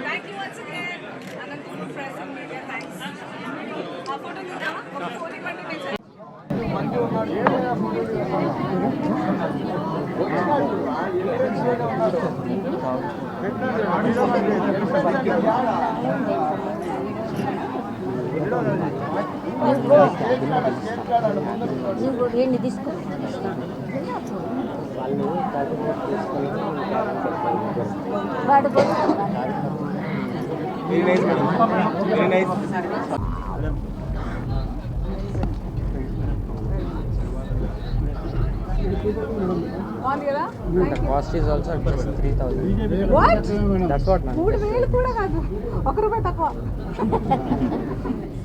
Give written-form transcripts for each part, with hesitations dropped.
Thank you once again, Anantapur Press and Media. Thanks. Photo ఏంటి తీసుకో వాడు The cost is also at 3,000. What? That's what, man. 3,000 కూడా కాదు, ₹1 తక్కువ.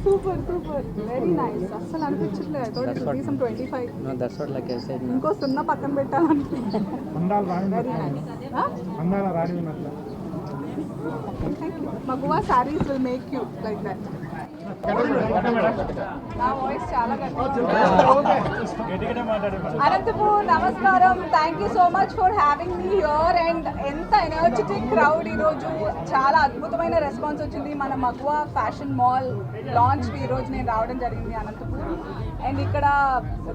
Super, super, very nice. అసలు అనిపించట్లేదు. I thought it would be some 25. No, that's what like I said. ఇంకో 0 పక్కన పెట్టాలనుకుంటున్నాను. Very nice. అందాల రాణి ఉన్నట్ల. Thank you. Magua sarees will make you like that. నా వాయిస్ చాలా అనంతపూర్ నమస్కారం. Thank you so much for having me here. And ఎంత energetic crowd ఈరోజు, చాలా అద్భుతమైన రెస్పాన్స్ వచ్చింది. మన మగువా ఫ్యాషన్ మాల్ లాంచ్కి ఈరోజు నేను రావడం జరిగింది అనంతపూర్. అండ్ ఇక్కడ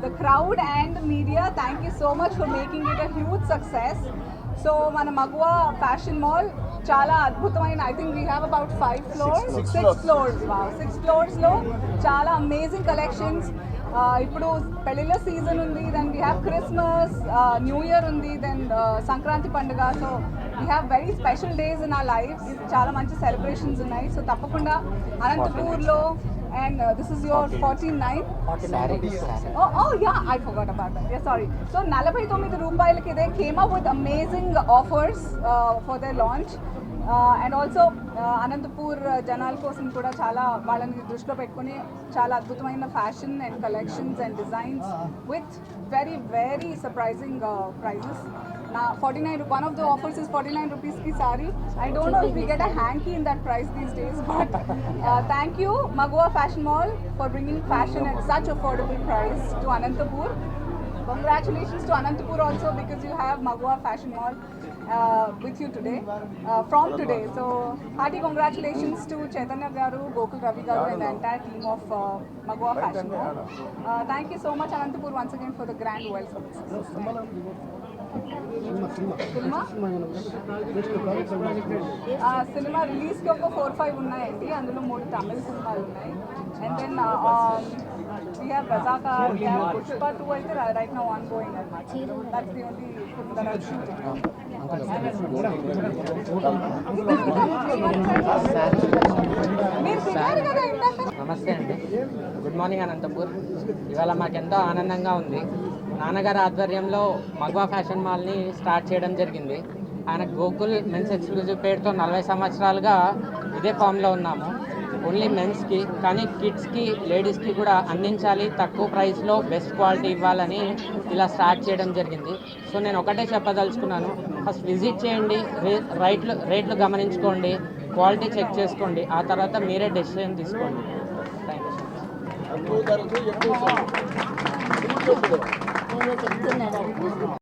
the crowd and media, thank you so much for making it a huge success. So మన మగువా ఫ్యాషన్ మాల్ చాలా అద్భుతమైన, I think we have about 5 floors, 6 floors. 6 floors చాలా అమేజింగ్ కలెక్షన్స్. ఇప్పుడు పెళ్ళిళ్ళ సీజన్ ఉంది, then we have Christmas, new year ఉంది, then Sankranti పండుగ. So we have very special days in our lifes. చాలా మంచి సెలబ్రేషన్స్ ఉన్నాయి. సో తప్పకుండా అనంతపూర్లో And this is your 49. Oh yeah, I forgot about that. Yeah, sorry. So 49 రూపాయలకి they came up with amazing offers for their launch. And also Anantapur జనాల కోసం కూడా చాలా వాళ్ళని దృష్టిలో పెట్టుకుని చాలా అద్భుతమైన fashion and collections and designs with very very surprising prizes. నా 49, one of the offers is 49 rupees ki sari. I don't know if we get a hanky in that price these days, but thank you Magua Fashion Mall for bringing fashion at such affordable price to Anantapur. Congratulations to Anantapur also because you have Magua Fashion Mall with you today, from today. So hearty congratulations to Chaitanya Garu, Gokul Ravi Garu and the entire team of Magua Fashion Mall. Thank you so much Anantapur once again for the grand welcome. Cinema రిలీజ్కి ఒక 4-5 ఉన్నాయండి, అందులో 3 తమిళ సినిమాలు ఉన్నాయి. And then we have Razakar, we have Pushpa 2 అయితే right now ongoing అన్నమాట. That's the only film that I'm shooting. మీరు తిన్నారు కదా ఇందాక. నమస్తే అండి, గుడ్ మార్నింగ్ అనంతపూర్. ఇవాళ మాకెంతో ఆనందంగా ఉంది. నాన్నగారి ఆధ్వర్యంలో మగ్వా ఫ్యాషన్ మాల్ని స్టార్ట్ చేయడం జరిగింది. ఆయన గోకుల్ మెన్స్ ఎక్స్క్లూజివ్ పేరుతో 40 సంవత్సరాలుగా ఇదే ఫామ్లో ఉన్నాము. ఓన్లీ మెన్స్కి, కానీ కిడ్స్కి, లేడీస్కి కూడా అందించాలి, తక్కువ ప్రైస్లో బెస్ట్ క్వాలిటీ ఇవ్వాలని ఇలా స్టార్ట్ చేయడం జరిగింది. సో నేను ఒకటే చెప్పదలుచుకున్నాను, ఫస్ట్ విజిట్ చేయండి, రేట్లు గమనించుకోండి, క్వాలిటీ చెక్ చేసుకోండి, ఆ తర్వాత మీరే డెసిషన్ తీసుకోండి. Thank you.